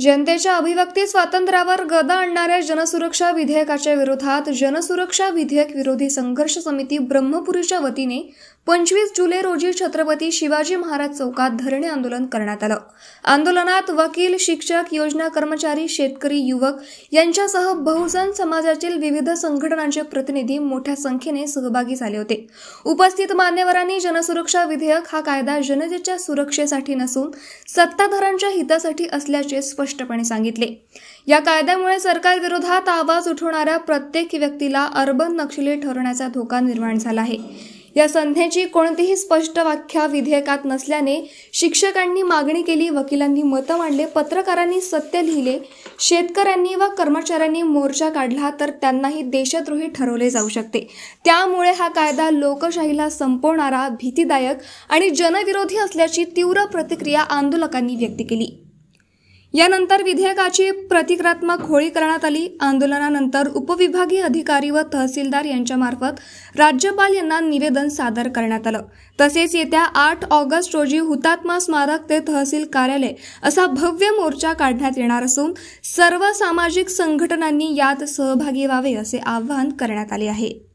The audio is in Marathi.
जनतेच्या अभिव्यक्ती स्वातंत्र्यावर गदा आणणाऱ्या जनसुरक्षा विधेयकाच्या विरोधात जनसुरक्षा विधेयक विरोधी संघर्ष समिती ब्रह्मपुरीच्या वतीने 25 जुलै रोजी छत्रपती शिवाजी महाराज चौकात धरणे आंदोलन करण्यात आलं। आंदोलनात वकील, शिक्षक, योजना कर्मचारी, शेतकरी, युवक यांच्यासह बहुजन समाजातील विविध संघटनांचे प्रतिनिधी मोठ्या संख्येने सहभागी झाले होते। उपस्थित मान्यवरांनी जनसुरक्षा विधेयक हा कायदा जनतेच्या सुरक्षेसाठी नसून सत्ताधाऱ्यांच्या हितासाठी असल्याचे स्पष्टपणे सांगितले। या कायद्यामुळे सरकार विरोधात आवाज उठवणाऱ्या प्रत्येक व्यक्तीला अर्बन नक्षली ठरवण्याचा धोका निर्माण झाला आहे। या संधीची कोणतीही स्पष्ट व्याख्या विधेयकात नसल्याने शिक्षकांनी मागणी केली, वकिलांनी मतं मांडले, पत्रकारांनी सत्य लिहिले, शेतकऱ्यांनी व कर्मचाऱ्यांनी मोर्चा काढला तर त्यांनाही देशद्रोही ठरवले जाऊ शकते। त्यामुळे हा कायदा लोकशाहीला संपवणारा, भीतीदायक आणि जनविरोधी असल्याची तीव्र प्रतिक्रिया आंदोलकांनी व्यक्त केली। यानंतर विधेयकाची प्रतिकात्मक होळी करण्यात आली। आंदोलनानंतर उपविभागीय अधिकारी व तहसीलदार यांच्यामार्फत राज्यपाल यांना निवेदन सादर करण्यात आलं। तसेच येत्या 8 ऑगस्ट रोजी हुतात्मा स्मारक ते तहसील कार्यालय असा भव्य मोर्चा काढण्यात येणार असून सर्व सामाजिक संघटनांनी यात सहभागी व्हावे असे आवाहन करण्यात आले आहे।